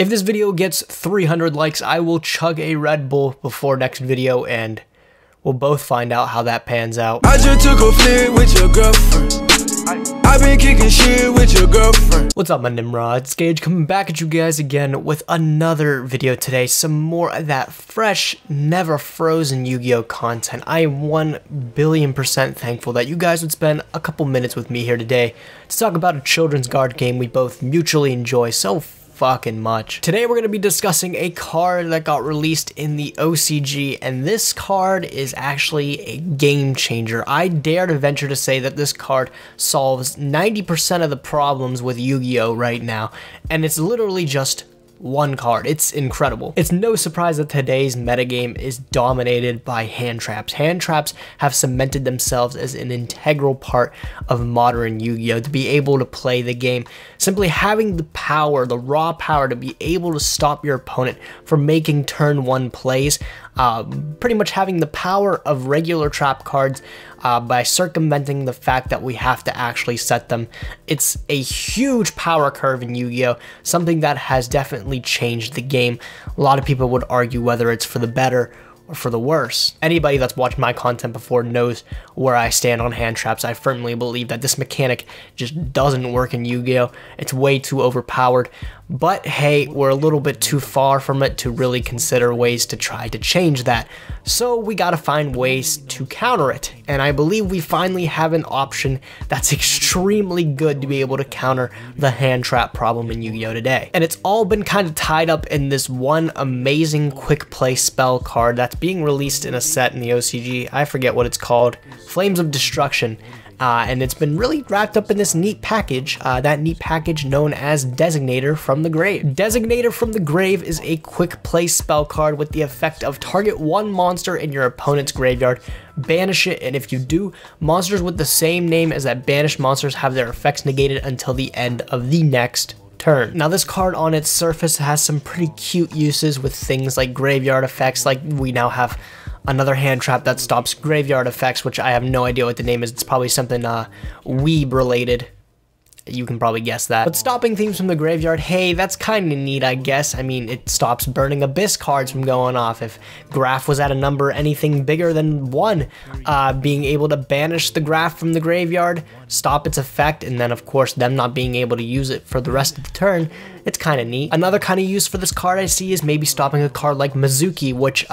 If this video gets 300 likes, I will chug a Red Bull before next video, and we'll both find out how that pans out. I just took a flick with your girlfriend. I've been kicking shit with your girlfriend. What's up, my Nimrod? It's Gage coming back at you guys again with another video today. Some more of that fresh, never frozen Yu-Gi-Oh content. I am 1,000,000,000% thankful that you guys would spend a couple minutes with me here today to talk about a children's card game we both mutually enjoy so fucking much. Today we're going to be discussing a card that got released in the OCG, and this card is actually a game changer. I dare to venture to say that this card solves 90% of the problems with Yu-Gi-Oh right now, and it's literally just one card. It's incredible. It's no surprise that today's metagame is dominated by hand traps. Hand traps have cemented themselves as an integral part of modern Yu-Gi-Oh! To be able to play the game, simply having the power, the raw power to be able to stop your opponent from making turn one plays, pretty much having the power of regular trap cards by circumventing the fact that we have to actually set them. It's a huge power curve in Yu-Gi-Oh! Something that has definitely changed the game. A lot of people would argue whether it's for the better or for the worse. Anybody that's watched my content before knows where I stand on hand traps. I firmly believe that this mechanic just doesn't work in Yu-Gi-Oh! It's way too overpowered. But hey, we're a little bit too far from it to really consider ways to try to change that. So we gotta find ways to counter it. And I believe we finally have an option that's extremely good to be able to counter the hand trap problem in Yu-Gi-Oh! Today. And it's all been kind of tied up in this one amazing quick play spell card that's being released in a set in the OCG. I forget what it's called. Flames of Destruction. And it's been really wrapped up in this neat package, that neat package known as Designator from the Grave. Designator from the Grave is a quick play spell card with the effect of target one monster in your opponent's graveyard, banish it, and if you do, monsters with the same name as that banished monsters have their effects negated until the end of the next turn. Now this card on its surface has some pretty cute uses with things like graveyard effects, like we now have another hand trap that stops graveyard effects, which I have no idea what the name is. It's probably something weeb related. You can probably guess that. But stopping things from the graveyard, hey, that's kind of neat, I guess. I mean, it stops burning abyss cards from going off. If Graph was at a number anything bigger than 1, being able to banish the Graph from the graveyard, stop its effect, and then of course them not being able to use it for the rest of the turn, it's kind of neat. Another kind of use for this card I see is maybe stopping a card like Mizuki, which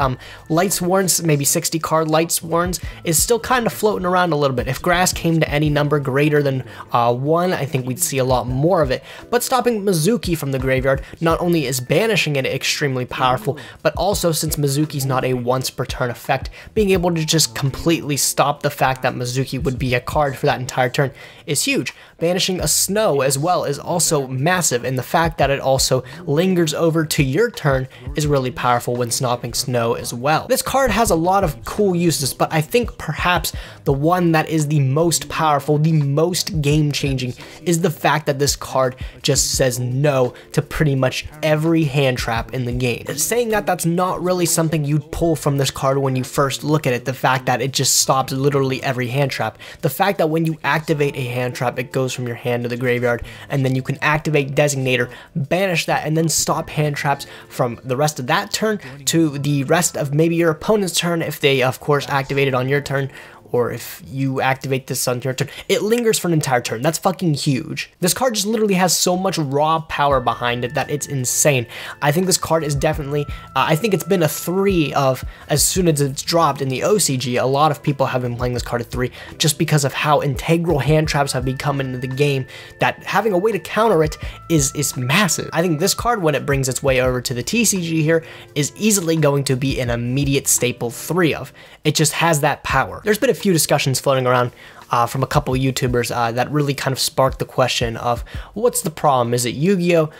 Lights Warns, maybe 60 card Lights Warns, is still kind of floating around a little bit. If Grass came to any number greater than 1, I think we'd see a lot more of it. But stopping Mizuki from the graveyard not only is banishing it extremely powerful, but also since Mizuki's not a once per turn effect, being able to just completely stop the fact that Mizuki would be a card for that entire turn is huge. Banishing a Snow as well is also massive, and the fact that it also lingers over to your turn is really powerful when stopping Snow as well. This card has a lot of cool uses, but I think perhaps the one that is the most powerful, the most game-changing, is the fact that this card just says no to pretty much every hand trap in the game. Saying that that's not really something you'd pull from this card when you first look at it, the fact that it just stops literally every hand trap. The fact that when you activate a hand trap, it goes from your hand to the graveyard, and then you can activate Designator, banish that, and then stop hand traps from the rest of that turn to the rest of maybe your opponent's turn if they, of course, activate it on your turn, or if you activate this on your turn. It lingers for an entire turn. That's fucking huge. This card just literally has so much raw power behind it that it's insane. I think this card is definitely, I think it's been a 3 of, as soon as it's dropped in the OCG, a lot of people have been playing this card at 3 just because of how integral hand traps have become into the game, that having a way to counter it is massive. I think this card, when it brings its way over to the TCG here, is easily going to be an immediate staple 3 of. It just has that power. There's been a few discussions floating around from a couple of YouTubers that really kind of sparked the question of what's the problem? Is it Yu-Gi-Oh?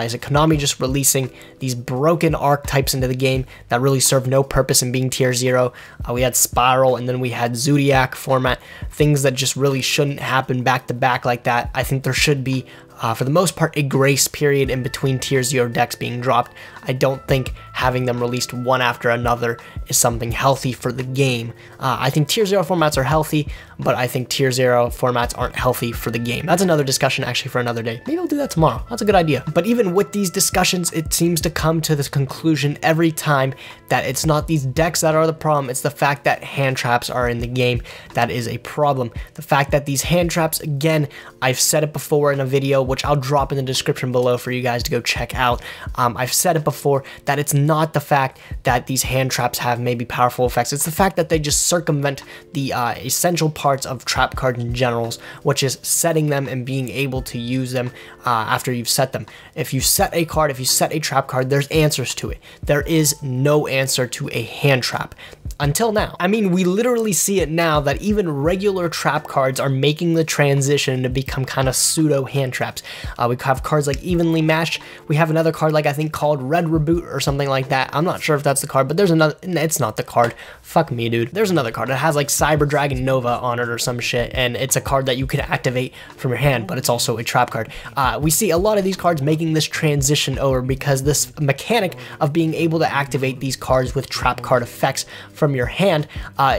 Is it Konami just releasing these broken archetypes into the game that really serve no purpose in being tier 0? We had Spiral, and then we had Zodiac format, things that just really shouldn't happen back to back like that. I think there should be, for the most part, a grace period in between tier 0 decks being dropped. I don't think having them released one after another is something healthy for the game. I think tier 0 formats are healthy, but I think tier 0 formats aren't healthy for the game. That's another discussion actually for another day. Maybe I'll do that tomorrow. That's a good idea. But even with these discussions, it seems to come to this conclusion every time that it's not these decks that are the problem, it's the fact that hand traps are in the game that is a problem. The fact that these hand traps, again, I've said it before in a video, which I'll drop in the description below for you guys to go check out. I've said it before that it's not the fact that these hand traps have maybe powerful effects, it's the fact that they just circumvent the essential parts of trap cards in general, which is setting them and being able to use them after you've set them. If you set a card, if you set a trap card, there's answers to it. There is no answer to a hand trap. Until now. I mean, we literally see it now that even regular trap cards are making the transition to become kind of pseudo hand traps. We have cards like Evenly Matched. We have another card like I think called Red Reboot or something like that. I'm not sure if that's the card, but there's another, it's not the card. Fuck me, dude. There's another card that has like Cyber Dragon Nova on it or some shit, and it's a card that you can activate from your hand, but it's also a trap card. We see a lot of these cards making this transition over because this mechanic of being able to activate these cards with trap card effects from your hand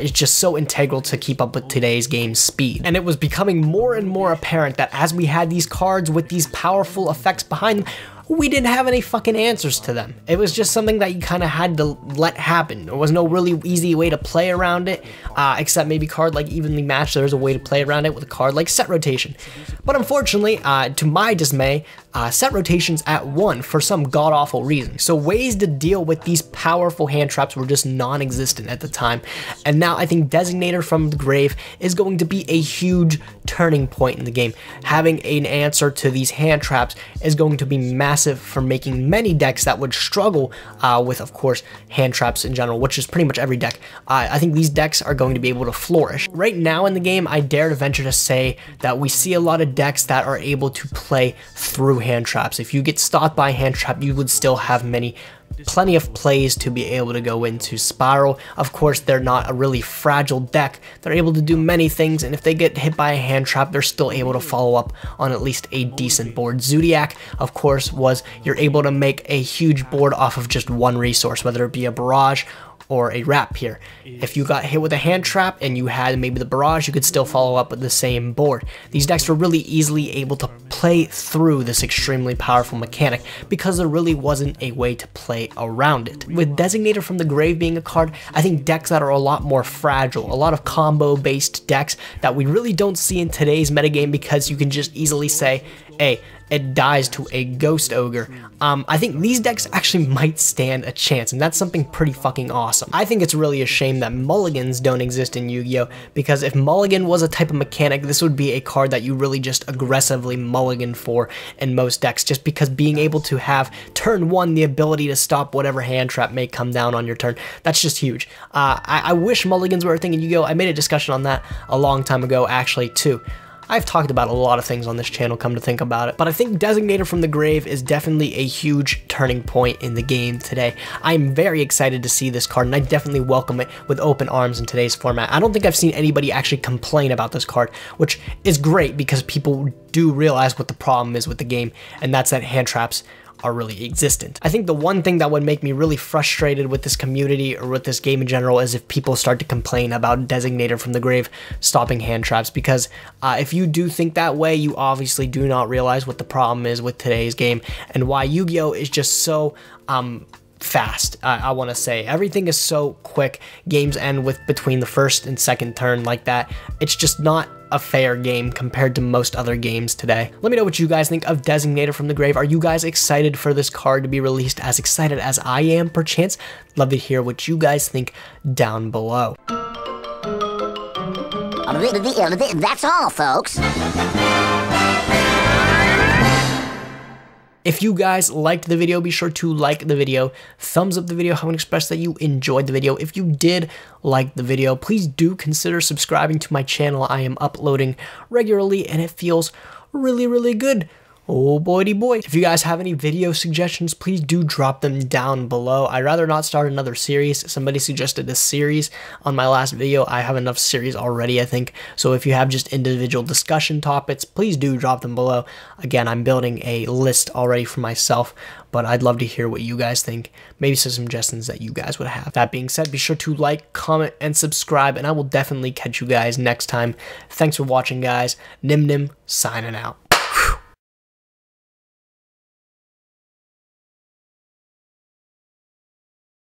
is just so integral to keep up with today's game speed. And it was becoming more and more apparent that as we had these cards with these powerful effects behind them, we didn't have any fucking answers to them. It was just something that you kind of had to let happen. There was no really easy way to play around it, except maybe card like Evenly Matched. There's a way to play around it with a card like Set Rotation. But unfortunately, to my dismay, Set Rotation's at 1 for some god-awful reason. So ways to deal with these powerful hand traps were just non-existent at the time. And now I think Designator from the Grave is going to be a huge turning point in the game. Having an answer to these hand traps is going to be massive for making many decks that would struggle with, of course, hand traps in general, which is pretty much every deck. I think these decks are going to be able to flourish. Right now in the game, I dare to venture to say that we see a lot of decks that are able to play through hand traps. If you get stopped by a hand trap, you would still have plenty of plays to be able to go into. Spiral, of course, they're not a really fragile deck. They're able to do many things, and if they get hit by a hand trap, they're still able to follow up on at least a decent board. Zodiac, of course, you're able to make a huge board off of just one resource, whether it be a barrage or a wrap here. If you got hit with a hand trap and you had maybe the barrage, you could still follow up with the same board. These decks were really easily able to play through this extremely powerful mechanic because there really wasn't a way to play around it. With Designator from the Grave being a card, I think decks that are a lot more fragile, a lot of combo based decks that we really don't see in today's metagame because you can just easily say, hey, it dies to a Ghost Ogre. I think these decks actually might stand a chance, and that's something pretty fucking awesome. I think it's really a shame that mulligans don't exist in Yu-Gi-Oh! Because if mulligan was a type of mechanic, this would be a card that you really just aggressively mulligan for in most decks, just because being able to have turn 1 the ability to stop whatever hand trap may come down on your turn, that's just huge. I wish mulligans were a thing in Yu-Gi-Oh! I made a discussion on that a long time ago actually too. I've talked about a lot of things on this channel, come to think about it, but I think Designator from the Grave is definitely a huge turning point in the game today. I'm very excited to see this card, and I definitely welcome it with open arms in today's format. I don't think I've seen anybody actually complain about this card, which is great because people do realize what the problem is with the game, and that's that hand traps are really existent. I think the one thing that would make me really frustrated with this community or with this game in general is if people start to complain about Designator from the Grave stopping hand traps, because if you do think that way, you obviously do not realize what the problem is with today's game and why Yu-Gi-Oh! Is just so fast. I want to say everything is so quick. Games end with between the first and second turn like that. It's just not a fair game compared to most other games today. Let me know what you guys think of Designator from the Grave. Are you guys excited for this card to be released? As excited as I am, perchance? Love to hear what you guys think down below. That's all, folks. If you guys liked the video, be sure to like the video, thumbs up the video, how to express that you enjoyed the video. If you did like the video, please do consider subscribing to my channel. I am uploading regularly and it feels really, really good Oh boy. If you guys have any video suggestions, please do drop them down below. I'd rather not start another series. Somebody suggested this series on my last video. I have enough series already, I think. So if you have just individual discussion topics, please do drop them below. Again, I'm building a list already for myself, but I'd love to hear what you guys think. Maybe some suggestions that you guys would have. That being said, be sure to like, comment, and subscribe, and I will definitely catch you guys next time. Thanks for watching, guys. Nim signing out.